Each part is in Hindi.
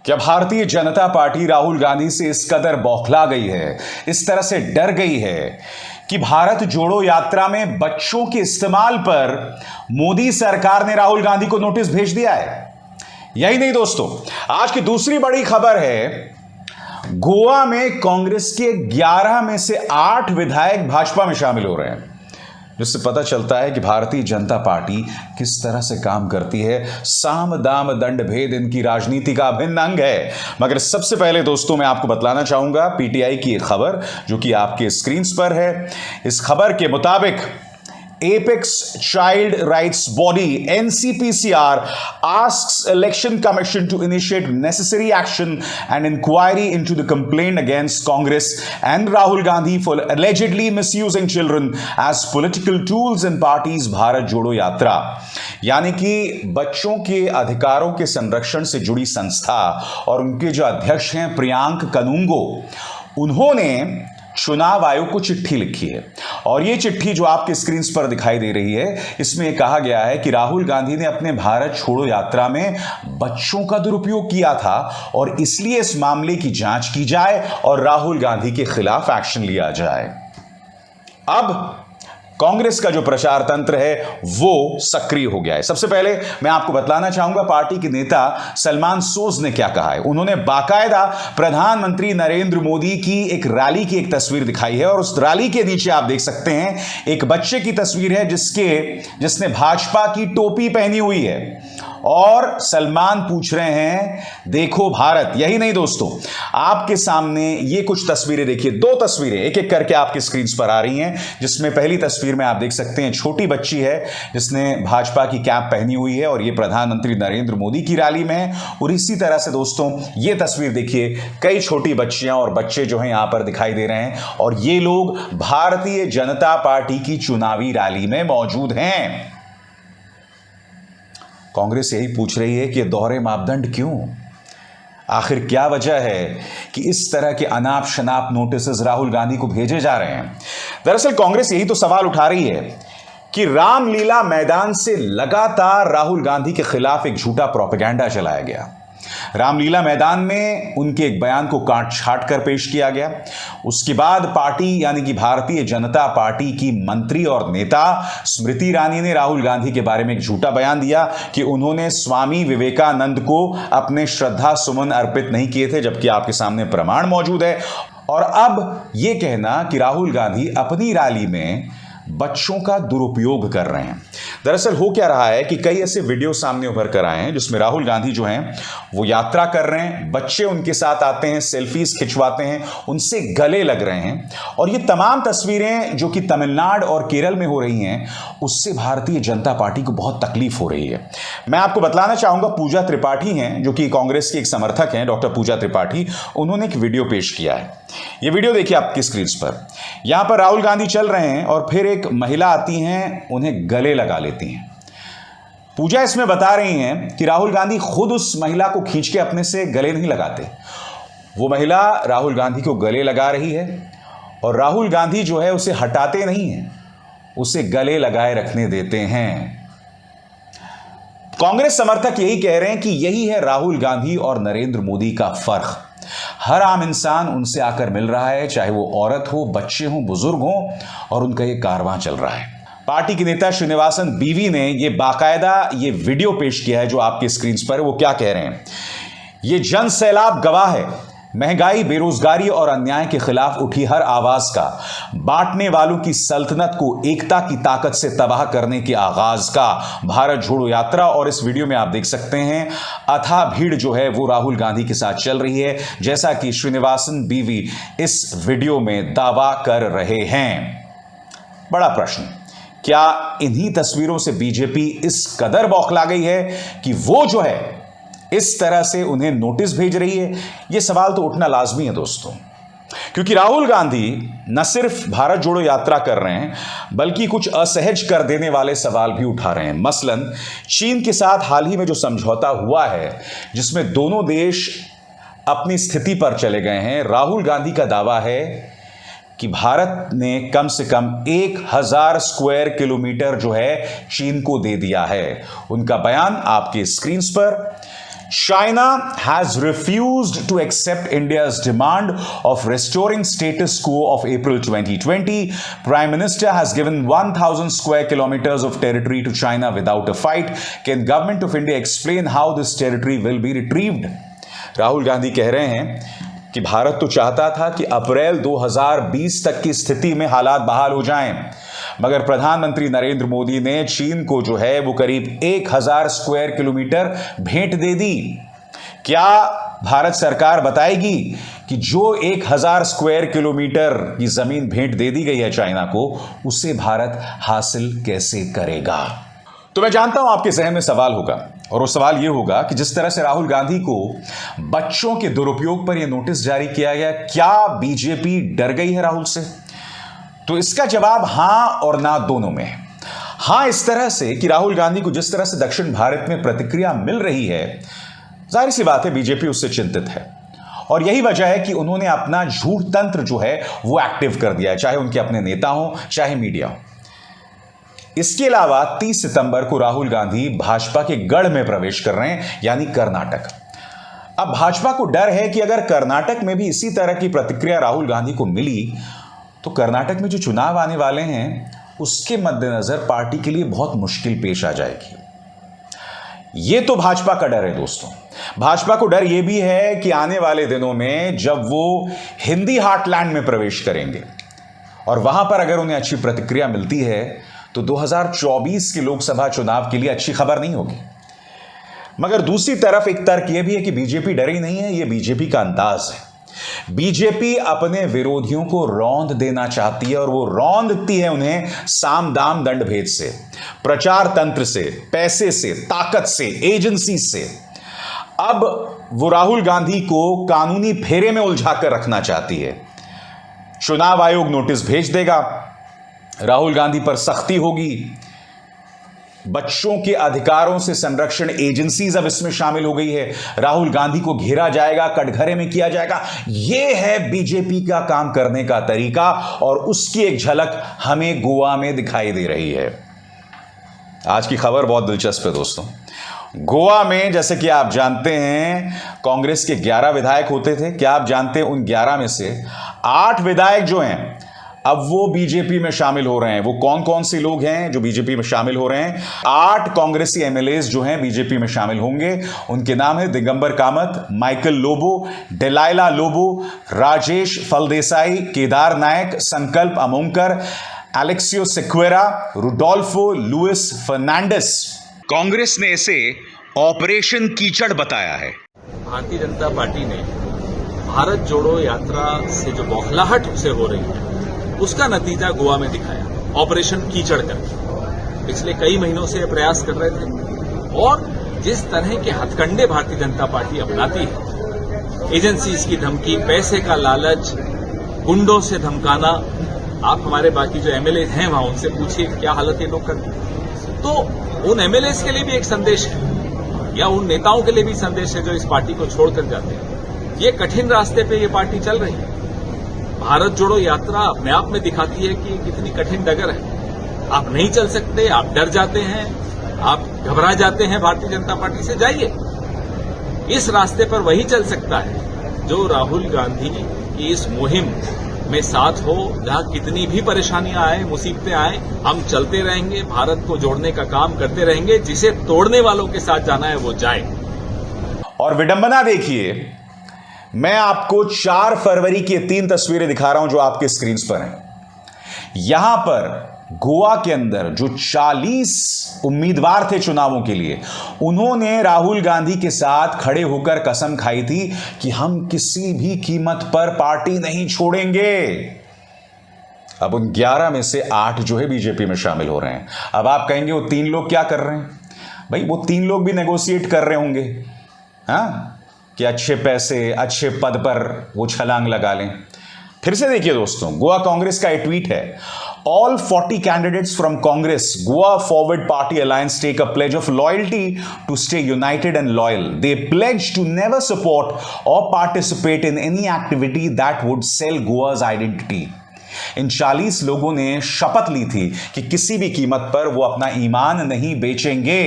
क्या भारतीय जनता पार्टी राहुल गांधी से इस कदर बौखला गई है, इस तरह से डर गई है कि भारत जोड़ो यात्रा में बच्चों के इस्तेमाल पर मोदी सरकार ने राहुल गांधी को नोटिस भेज दिया है? यही नहीं दोस्तों, आज की दूसरी बड़ी खबर है, गोवा में कांग्रेस के 11 में से 8 विधायक भाजपा में शामिल हो रहे हैं, जिससे पता चलता है कि भारतीय जनता पार्टी किस तरह से काम करती है। साम दाम दंड भेद इनकी राजनीति का अभिन्न अंग है। मगर सबसे पहले दोस्तों, मैं आपको बतलाना चाहूंगा पीटीआई की एक खबर जो कि आपके स्क्रीन पर है। इस खबर के मुताबिक Apex Child Rights Body NCPCR asks Election Commission to initiate necessary action and inquiry into the complaint against Congress and Rahul Gandhi for allegedly misusing children as political tools in party's Bharat जोड़ो यात्रा। यानी कि बच्चों के अधिकारों के संरक्षण से जुड़ी संस्था और उनके जो अध्यक्ष हैं प्रियांक कनुंगो, उन्होंने चुनाव आयोग को चिट्ठी लिखी है। और यह चिट्ठी जो आपके स्क्रीन पर दिखाई दे रही है, इसमें कहा गया है कि राहुल गांधी ने अपने भारत छोड़ो यात्रा में बच्चों का दुरुपयोग किया था और इसलिए इस मामले की जांच की जाए और राहुल गांधी के खिलाफ एक्शन लिया जाए। अब कांग्रेस का जो प्रचार तंत्र है वो सक्रिय हो गया है। सबसे पहले मैं आपको बतलाना चाहूंगा पार्टी के नेता सलमान सोज ने क्या कहा है। उन्होंने बाकायदा प्रधानमंत्री नरेंद्र मोदी की एक रैली की एक तस्वीर दिखाई है और उस रैली के नीचे आप देख सकते हैं एक बच्चे की तस्वीर है जिसने भाजपा की टोपी पहनी हुई है और सलमान पूछ रहे हैं देखो भारत। यही नहीं दोस्तों, आपके सामने ये कुछ तस्वीरें देखिए, 2 तस्वीरें एक एक करके आपके स्क्रीन पर आ रही हैं, जिसमें पहली तस्वीर में आप देख सकते हैं छोटी बच्ची है जिसने भाजपा की कैप पहनी हुई है और ये प्रधानमंत्री नरेंद्र मोदी की रैली में है। और इसी तरह से दोस्तों ये तस्वीर देखिए, कई छोटी बच्चियां और बच्चे जो हैं यहां पर दिखाई दे रहे हैं और ये लोग भारतीय जनता पार्टी की चुनावी रैली में मौजूद हैं। कांग्रेस यही पूछ रही है कि दोहरे मापदंड क्यों? आखिर क्या वजह है कि इस तरह के अनाप शनाप नोटिस राहुल गांधी को भेजे जा रहे हैं? दरअसल कांग्रेस यही तो सवाल उठा रही है कि रामलीला मैदान से लगातार राहुल गांधी के खिलाफ एक झूठा प्रोपेगेंडा चलाया गया। रामलीला मैदान में उनके एक बयान को काट छाट कर पेश किया गया। उसके बाद पार्टी यानी कि भारतीय जनता पार्टी की मंत्री और नेता स्मृति ईरानी ने राहुल गांधी के बारे में एक झूठा बयान दिया कि उन्होंने स्वामी विवेकानंद को अपने श्रद्धा सुमन अर्पित नहीं किए थे, जबकि आपके सामने प्रमाण मौजूद है। और अब यह कहना कि राहुल गांधी अपनी रैली में बच्चों का दुरुपयोग कर रहे हैं। दरअसल हो क्या रहा है कि कई ऐसे वीडियो सामने उभर कर आए हैं जिसमें राहुल गांधी जो हैं वो यात्रा कर रहे हैं, बच्चे उनके साथ आते हैं, सेल्फीज खिंचवाते हैं, उनसे गले लग रहे हैं। और ये तमाम तस्वीरें जो कि तमिलनाडु और केरल में हो रही हैं, उससे भारतीय जनता पार्टी को बहुत तकलीफ हो रही है। मैं आपको बतलाना चाहूंगा, पूजा त्रिपाठी हैं जो कि कांग्रेस की एक समर्थक हैं, डॉक्टर पूजा त्रिपाठी, उन्होंने एक वीडियो पेश किया है। ये वीडियो देखिए आपकी स्क्रीन पर। यहां पर राहुल गांधी चल रहे हैं और फिर एक महिला आती हैं, उन्हें गले लगा लेती हैं। पूजा इसमें बता रही हैं कि राहुल गांधी खुद उस महिला को खींच के अपने से गले नहीं लगाते, वो महिला राहुल गांधी को गले लगा रही है और राहुल गांधी जो है उसे हटाते नहीं हैं, उसे गले लगाए रखने देते हैं। कांग्रेस समर्थक यही कह रहे हैं कि यही है राहुल गांधी और नरेंद्र मोदी का फर्क। हर आम इंसान उनसे आकर मिल रहा है, चाहे वो औरत हो, बच्चे हो, बुजुर्ग हो, और उनका ये कारवां चल रहा है। पार्टी के नेता श्रीनिवासन बीवी ने ये बाकायदा ये वीडियो पेश किया है जो आपके स्क्रीन पर। वो क्या कह रहे हैं? ये जन सैलाब गवाह है महंगाई, बेरोजगारी और अन्याय के खिलाफ उठी हर आवाज का, बांटने वालों की सल्तनत को एकता की ताकत से तबाह करने के आगाज का भारत जोड़ो यात्रा। और इस वीडियो में आप देख सकते हैं अथाह भीड़ जो है वो राहुल गांधी के साथ चल रही है, जैसा कि श्रीनिवासन बीवी इस वीडियो में दावा कर रहे हैं। बड़ा प्रश्न, क्या इन्हीं तस्वीरों से बीजेपी इस कदर बौखला गई है कि वो जो है इस तरह से उन्हें नोटिस भेज रही है? यह सवाल तो उठना लाजमी है दोस्तों, क्योंकि राहुल गांधी न सिर्फ भारत जोड़ो यात्रा कर रहे हैं बल्कि कुछ असहज कर देने वाले सवाल भी उठा रहे हैं। मसलन चीन के साथ हाल ही में जो समझौता हुआ है जिसमें दोनों देश अपनी स्थिति पर चले गए हैं, राहुल गांधी का दावा है कि भारत ने कम से कम 1000 स्क्वायर किलोमीटर जो है चीन को दे दिया है। उनका बयान आपके स्क्रीन पर। China has refused to accept India's demand of restoring status quo of April 2020. Prime Minister has given 1,000 square kilometers of territory to China without a fight. Can Government of India explain how this territory will be retrieved? Rahul Gandhi कह रहे हैं कि भारत तो चाहता था कि अप्रैल 2020 तक की स्थिति में हालात बहाल हो जाएं, मगर प्रधानमंत्री नरेंद्र मोदी ने चीन को जो है वो करीब 1000 स्क्वायर किलोमीटर भेंट दे दी। क्या भारत सरकार बताएगी कि जो 1000 स्क्वायर किलोमीटर की जमीन भेंट दे दी गई है चाइना को, उसे भारत हासिल कैसे करेगा? तो मैं जानता हूं आपके जहन में सवाल होगा, और वो सवाल यह होगा कि जिस तरह से राहुल गांधी को बच्चों के दुरुपयोग पर यह नोटिस जारी किया गया, क्या बीजेपी डर गई है राहुल से? तो इसका जवाब हां और ना दोनों में है। हां इस तरह से कि राहुल गांधी को जिस तरह से दक्षिण भारत में प्रतिक्रिया मिल रही है, जाहिर सी बात है बीजेपी उससे चिंतित है, और यही वजह है कि उन्होंने अपना झूठ तंत्र जो है वो एक्टिव कर दिया है, चाहे उनके अपने नेता हो चाहे मीडिया हो। इसके अलावा 30 सितंबर को राहुल गांधी भाजपा के गढ़ में प्रवेश कर रहे हैं, यानी कर्नाटक। अब भाजपा को डर है कि अगर कर्नाटक में भी इसी तरह की प्रतिक्रिया राहुल गांधी को मिली तो कर्नाटक में जो चुनाव आने वाले हैं उसके मद्देनजर पार्टी के लिए बहुत मुश्किल पेश आ जाएगी। यह तो भाजपा का डर है दोस्तों। भाजपा को डर यह भी है कि आने वाले दिनों में जब वो हिंदी हार्टलैंड में प्रवेश करेंगे और वहां पर अगर उन्हें अच्छी प्रतिक्रिया मिलती है तो 2024 के लोकसभा चुनाव के लिए अच्छी खबर नहीं होगी। मगर दूसरी तरफ एक तर्क यह भी है कि बीजेपी डरी नहीं है, यह बीजेपी का अंदाज है। बीजेपी अपने विरोधियों को रौंद देना चाहती है, और वो रौंदती है उन्हें साम दाम दंड भेद से, प्रचार तंत्र से, पैसे से, ताकत से, एजेंसी से। अब वो राहुल गांधी को कानूनी फेरे में उलझाकर रखना चाहती है। चुनाव आयोग नोटिस भेज देगा, राहुल गांधी पर सख्ती होगी, बच्चों के अधिकारों से संरक्षण एजेंसीज अब इसमें शामिल हो गई है, राहुल गांधी को घेरा जाएगा, कटघरे में किया जाएगा। यह है बीजेपी का काम करने का तरीका, और उसकी एक झलक हमें गोवा में दिखाई दे रही है। आज की खबर बहुत दिलचस्प है दोस्तों। गोवा में जैसे कि आप जानते हैं कांग्रेस के 11 विधायक होते थे। क्या आप जानते हैं उन 11 में से 8 विधायक जो हैं अब वो बीजेपी में शामिल हो रहे हैं। वो कौन कौन से लोग हैं जो बीजेपी में शामिल हो रहे हैं? 8 कांग्रेसी एमएलएस जो हैं बीजेपी में शामिल होंगे। उनके नाम है दिगंबर कामत, माइकल लोबो, डेलाइला लोबो, राजेश फलदेसाई, केदार नायक, संकल्प अमोंकर, एलेक्सियो सेक्वेरा, रुडोल्फो लुइस फर्नांडिस। कांग्रेस ने इसे ऑपरेशन कीचड़ बताया है। भारतीय जनता पार्टी ने भारत जोड़ो यात्रा से जो बौखलाहट से हो रही है उसका नतीजा गोवा में दिखाया, ऑपरेशन कीचड़ कर। पिछले कई महीनों से प्रयास कर रहे थे, और जिस तरह के हथकंडे भारतीय जनता पार्टी अपनाती है, एजेंसीज की धमकी, पैसे का लालच, गुंडों से धमकाना। आप हमारे बाकी जो एमएलए हैं वहां उनसे पूछिए क्या हालत ये लोग करते हैं। तो उन एमएलए के लिए भी एक संदेश है, या उन नेताओं के लिए भी संदेश है जो इस पार्टी को छोड़कर जाते हैं। ये कठिन रास्ते पे ये पार्टी चल रही है। भारत जोड़ो यात्रा अपने आप में दिखाती है कि कितनी कठिन डगर है। आप नहीं चल सकते, आप डर जाते हैं, आप घबरा जाते हैं भारतीय जनता पार्टी से। जाइए, इस रास्ते पर वही चल सकता है जो राहुल गांधी की इस मुहिम में साथ हो। जहां कितनी भी परेशानियां आए, मुसीबतें आए, हम चलते रहेंगे, भारत को जोड़ने का काम करते रहेंगे। जिसे तोड़ने वालों के साथ जाना है वो जाए। और विडंबना देखिए, मैं आपको 4 फरवरी की 3 तस्वीरें दिखा रहा हूं जो आपके स्क्रीन पर हैं। यहां पर गोवा के अंदर जो 40 उम्मीदवार थे चुनावों के लिए, उन्होंने राहुल गांधी के साथ खड़े होकर कसम खाई थी कि हम किसी भी कीमत पर पार्टी नहीं छोड़ेंगे। अब उन 11 में से 8 जो है बीजेपी में शामिल हो रहे हैं। अब आप कहेंगे वो 3 लोग क्या कर रहे हैं? भाई वो 3 लोग भी नेगोशिएट कर रहे होंगे, हाँ, कि अच्छे पैसे, अच्छे पद पर वो छलांग लगा लें। फिर से देखिए दोस्तों, गोवा कांग्रेस का एक ट्वीट है। All 40 candidates from Congress Goa forward party alliance take a pledge of loyalty to stay united and loyal. They pledge to never support और participate in any activity that would sell Goa's identity. इन 40 लोगों ने शपथ ली थी कि किसी भी कीमत पर वो अपना ईमान नहीं बेचेंगे।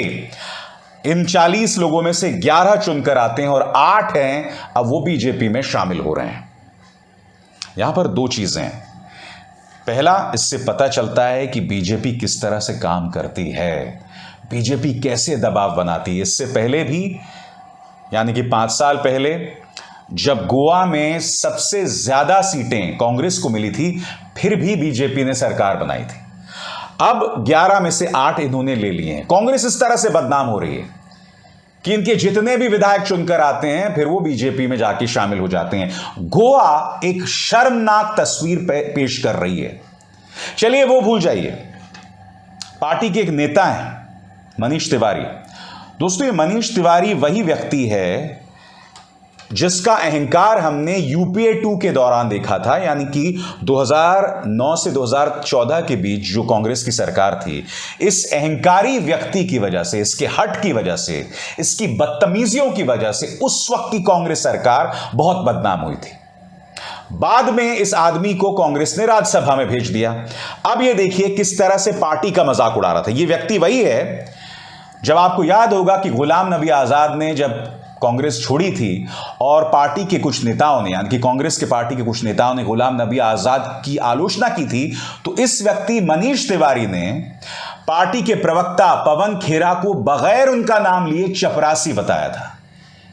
इन 40 लोगों में से 11 चुनकर आते हैं और 8 हैं अब वो बीजेपी में शामिल हो रहे हैं। यहां पर दो चीजें हैं। पहला, इससे पता चलता है कि बीजेपी किस तरह से काम करती है, बीजेपी कैसे दबाव बनाती है। इससे पहले भी, यानी कि 5 साल पहले जब गोवा में सबसे ज्यादा सीटें कांग्रेस को मिली थी, फिर भी बीजेपी ने सरकार बनाई थी। अब 11 में से 8 इन्होंने ले लिए हैं। कांग्रेस इस तरह से बदनाम हो रही है कि इनके जितने भी विधायक चुनकर आते हैं फिर वो बीजेपी में जाके शामिल हो जाते हैं। गोवा एक शर्मनाक तस्वीर पेश कर रही है। चलिए वो भूल जाइए, पार्टी के एक नेता हैं मनीष तिवारी। दोस्तों, ये मनीष तिवारी वही व्यक्ति है जिसका अहंकार हमने यूपीए 2 के दौरान देखा था, यानी कि 2009 से 2014 के बीच जो कांग्रेस की सरकार थी। इस अहंकारी व्यक्ति की वजह से, इसके हट की वजह से, इसकी बदतमीजियों की वजह से उस वक्त की कांग्रेस सरकार बहुत बदनाम हुई थी। बाद में इस आदमी को कांग्रेस ने राज्यसभा में भेज दिया। अब यह देखिए किस तरह से पार्टी का मजाक उड़ा रहा था। यह व्यक्ति वही है, जब आपको याद होगा कि गुलाम नबी आजाद ने जब कांग्रेस छोड़ी थी और पार्टी के कुछ नेताओं ने, यानी कि कांग्रेस के पार्टी के कुछ नेताओं ने गुलाम नबी आजाद की आलोचना की थी, तो इस व्यक्ति मनीष तिवारी ने पार्टी के प्रवक्ता पवन खेरा को बगैर उनका नाम लिए चपरासी बताया था।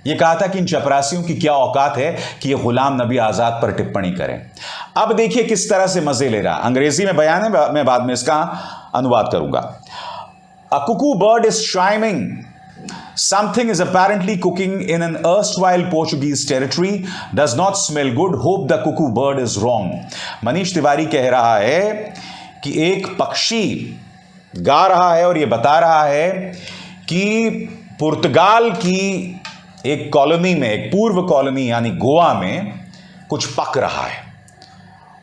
यह कहा था कि इन चपरासियों की क्या औकात है कि ये गुलाम नबी आजाद पर टिप्पणी करें। अब देखिए किस तरह से मजे ले रहा। अंग्रेजी में बयान है, मैं बाद में इसका अनुवाद करूंगा। A cuckoo bird is chiming. Something is apparently cooking in an erstwhile Portuguese territory. Does not smell good. Hope the cuckoo bird is wrong. Manish Tiwari कह रहा है कि एक पक्षी गा रहा है और यह बता रहा है कि पुर्तगाल की एक कॉलोनी में, एक पूर्व कॉलोनी यानी गोवा में कुछ पक रहा है।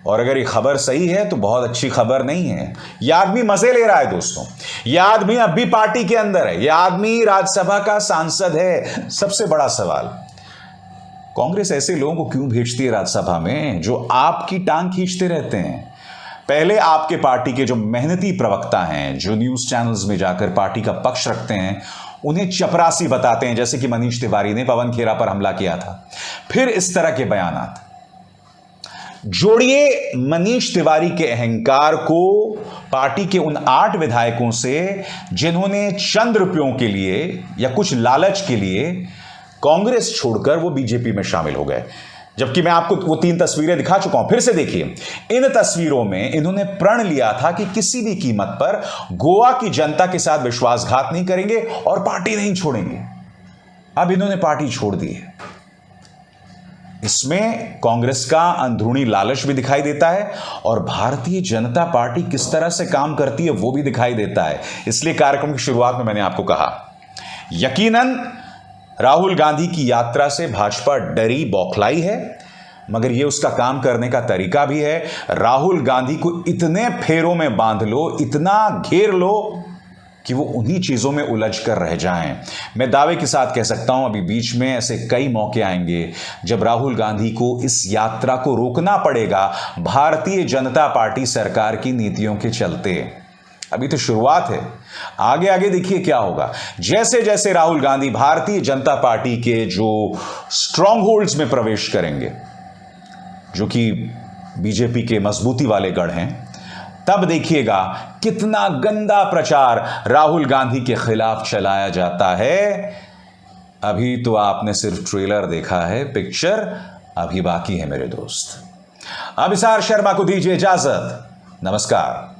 और अगर ये खबर सही है तो बहुत अच्छी खबर नहीं है। यह आदमी मजे ले रहा है दोस्तों। यह आदमी अब भी पार्टी के अंदर है, यह आदमी राज्यसभा का सांसद है। सबसे बड़ा सवाल, कांग्रेस ऐसे लोगों को क्यों भेजती है राज्यसभा में जो आपकी टांग खींचते रहते हैं? पहले आपके पार्टी के जो मेहनती प्रवक्ता हैं, जो न्यूज चैनल्स में जाकर पार्टी का पक्ष रखते हैं, उन्हें चपरासी बताते हैं, जैसे कि मनीष तिवारी ने पवन खेरा पर हमला किया था। फिर इस तरह के बयान जोड़िए मनीष तिवारी के अहंकार को पार्टी के उन 8 विधायकों से जिन्होंने चंद रुपयों के लिए या कुछ लालच के लिए कांग्रेस छोड़कर वो बीजेपी में शामिल हो गए। जबकि मैं आपको वो 3 तस्वीरें दिखा चुका हूं। फिर से देखिए, इन तस्वीरों में इन्होंने प्रण लिया था कि किसी भी कीमत पर गोवा की जनता के साथ विश्वासघात नहीं करेंगे और पार्टी नहीं छोड़ेंगे। अब इन्होंने पार्टी छोड़ दी है। इसमें कांग्रेस का अंदरूनी लालच भी दिखाई देता है और भारतीय जनता पार्टी किस तरह से काम करती है वो भी दिखाई देता है। इसलिए कार्यक्रम की शुरुआत में मैंने आपको कहा, यकीनन राहुल गांधी की यात्रा से भाजपा डरी बौखलाई है, मगर यह उसका काम करने का तरीका भी है। राहुल गांधी को इतने फेरों में बांध लो, इतना घेर लो कि वो उन्हीं चीजों में उलझ कर रह जाएं। मैं दावे के साथ कह सकता हूं, अभी बीच में ऐसे कई मौके आएंगे जब राहुल गांधी को इस यात्रा को रोकना पड़ेगा भारतीय जनता पार्टी सरकार की नीतियों के चलते। अभी तो शुरुआत है, आगे आगे देखिए क्या होगा। जैसे जैसे राहुल गांधी भारतीय जनता पार्टी के जो स्ट्रॉन्ग होल्ड्स में प्रवेश करेंगे, जो कि बीजेपी के मजबूती वाले गढ़ हैं, तब देखिएगा कितना गंदा प्रचार राहुल गांधी के खिलाफ चलाया जाता है। अभी तो आपने सिर्फ ट्रेलर देखा है, पिक्चर अभी बाकी है मेरे दोस्त। अभिसार शर्मा को दीजिए इजाजत। नमस्कार।